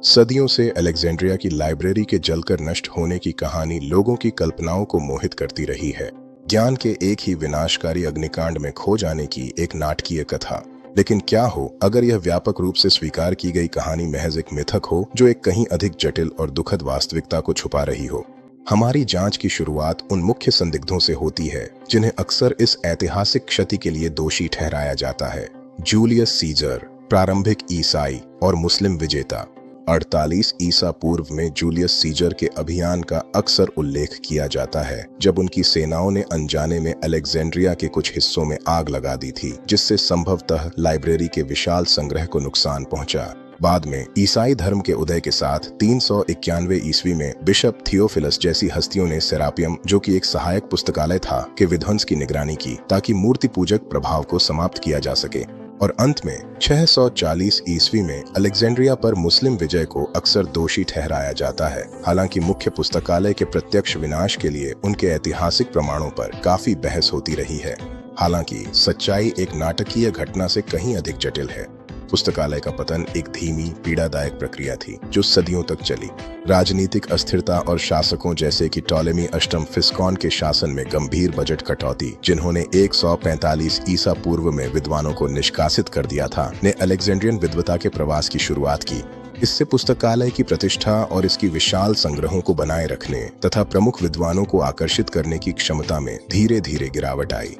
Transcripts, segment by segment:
सदियों से अलेक्जेंड्रिया की लाइब्रेरी के जलकर नष्ट होने की कहानी लोगों की कल्पनाओं को मोहित करती रही है। ज्ञान के एक ही विनाशकारी अग्निकांड में खो जाने की एक नाटकीय कथा। लेकिन क्या हो अगर यह व्यापक रूप से स्वीकार की गई कहानी महज एक मिथक हो जो एक कहीं अधिक जटिल और दुखद वास्तविकता को छुपा रही हो। हमारी जांच की शुरुआत उन मुख्य संदिग्धों से होती है जिन्हें अक्सर इस ऐतिहासिक क्षति के लिए दोषी ठहराया जाता है। जूलियस सीजर, प्रारंभिक ईसाई और मुस्लिम विजेता। 48 ईसा पूर्व में जूलियस सीजर के अभियान का अक्सर उल्लेख किया जाता है जब उनकी सेनाओं ने अनजाने में अलेक्जेंड्रिया के कुछ हिस्सों में आग लगा दी थी, जिससे संभवतः लाइब्रेरी के विशाल संग्रह को नुकसान पहुंचा। बाद में ईसाई धर्म के उदय के साथ 391 ईस्वी में बिशप थियोफिलस जैसी हस्तियों ने सेरापियम, जो कि एक सहायक पुस्तकालय था, के विध्वंस की निगरानी की ताकि मूर्ति पूजक प्रभाव को समाप्त किया जा सके। और अंत में 640 ईस्वी में अलेक्जेंड्रिया पर मुस्लिम विजय को अक्सर दोषी ठहराया जाता है। हालांकि मुख्य पुस्तकालय के प्रत्यक्ष विनाश के लिए उनके ऐतिहासिक प्रमाणों पर काफी बहस होती रही है। हालांकि सच्चाई एक नाटकीय घटना से कहीं अधिक जटिल है। पुस्तकालय का पतन एक धीमी, पीड़ादायक प्रक्रिया थी जो सदियों तक चली। राजनीतिक अस्थिरता और शासकों जैसे कि टॉलेमी अष्टम फिस्कॉन के शासन में गंभीर बजट कटौती, जिन्होंने 145 ईसा पूर्व में विद्वानों को निष्कासित कर दिया था, ने अलेक्जेंड्रियन विद्वता के प्रवास की शुरुआत की। इससे पुस्तकालय की प्रतिष्ठा और इसकी विशाल संग्रहों को बनाए रखने तथा प्रमुख विद्वानों को आकर्षित करने की क्षमता में धीरे धीरे गिरावट आई।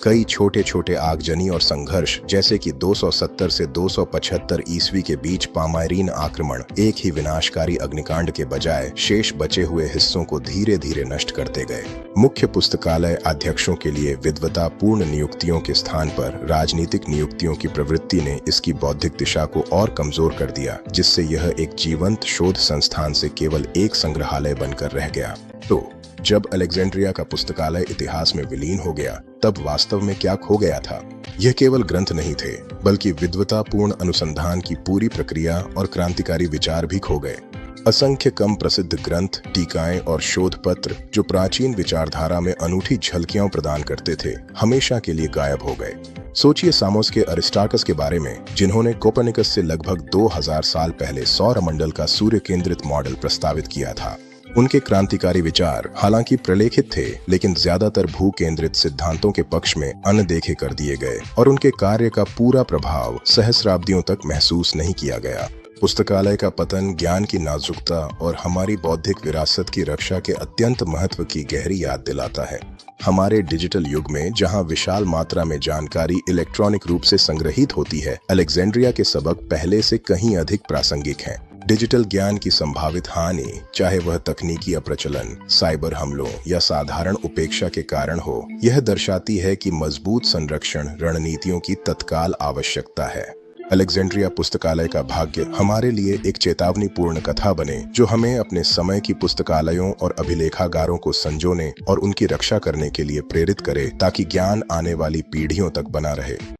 कई छोटे छोटे आगजनी और संघर्ष, जैसे कि 270 से 275 ईस्वी के बीच पामायरीन आक्रमण, एक ही विनाशकारी अग्निकांड के बजाय शेष बचे हुए हिस्सों को धीरे धीरे नष्ट करते गए। मुख्य पुस्तकालय अध्यक्षों के लिए विद्वता पूर्ण नियुक्तियों के स्थान पर राजनीतिक नियुक्तियों की प्रवृत्ति ने इसकी बौद्धिक दिशा को और कमजोर कर दिया, जिससे यह एक जीवंत शोध संस्थान से केवल एक संग्रहालय बनकर रह गया। तो जब अलेक्जेंड्रिया का पुस्तकालय इतिहास में विलीन हो गया, तब वास्तव में क्या खो गया था? यह केवल ग्रंथ नहीं थे, बल्कि विद्वतापूर्ण अनुसंधान की पूरी प्रक्रिया और क्रांतिकारी विचार भी खो गए। असंख्य कम प्रसिद्ध ग्रंथ, टीकाएं और शोध पत्र जो प्राचीन विचारधारा में अनूठी झलकियां प्रदान करते थे, हमेशा के लिए गायब हो गए। सोचिए सामोस के अरिस्टार्कस के बारे में, जिन्होंने कोपर्निकस से लगभग 2000 साल पहले सौरमंडल का सूर्य केंद्रित मॉडल प्रस्तावित किया था। उनके क्रांतिकारी विचार हालांकि प्रलेखित थे, लेकिन ज्यादातर भू केंद्रित सिद्धांतों के पक्ष में अनदेखे कर दिए गए और उनके कार्य का पूरा प्रभाव सहस्राब्दियों तक महसूस नहीं किया गया। पुस्तकालय का पतन ज्ञान की नाजुकता और हमारी बौद्धिक विरासत की रक्षा के अत्यंत महत्व की गहरी याद दिलाता है। हमारे डिजिटल युग में जहां विशाल मात्रा में जानकारी इलेक्ट्रॉनिक रूप से संग्रहित होती है, अलेक्जेंड्रिया के सबक पहले से कहीं अधिक प्रासंगिक हैं। डिजिटल ज्ञान की संभावित हानि, चाहे वह तकनीकी अप्रचलन, साइबर हमलों या साधारण उपेक्षा के कारण हो, यह दर्शाती है कि मजबूत संरक्षण रणनीतियों की तत्काल आवश्यकता है। अलेक्जेंड्रिया पुस्तकालय का भाग्य हमारे लिए एक चेतावनीपूर्ण कथा बने, जो हमें अपने समय की पुस्तकालयों और अभिलेखागारों को संजोने और उनकी रक्षा करने के लिए प्रेरित करे, ताकि ज्ञान आने वाली पीढ़ियों तक बना रहे।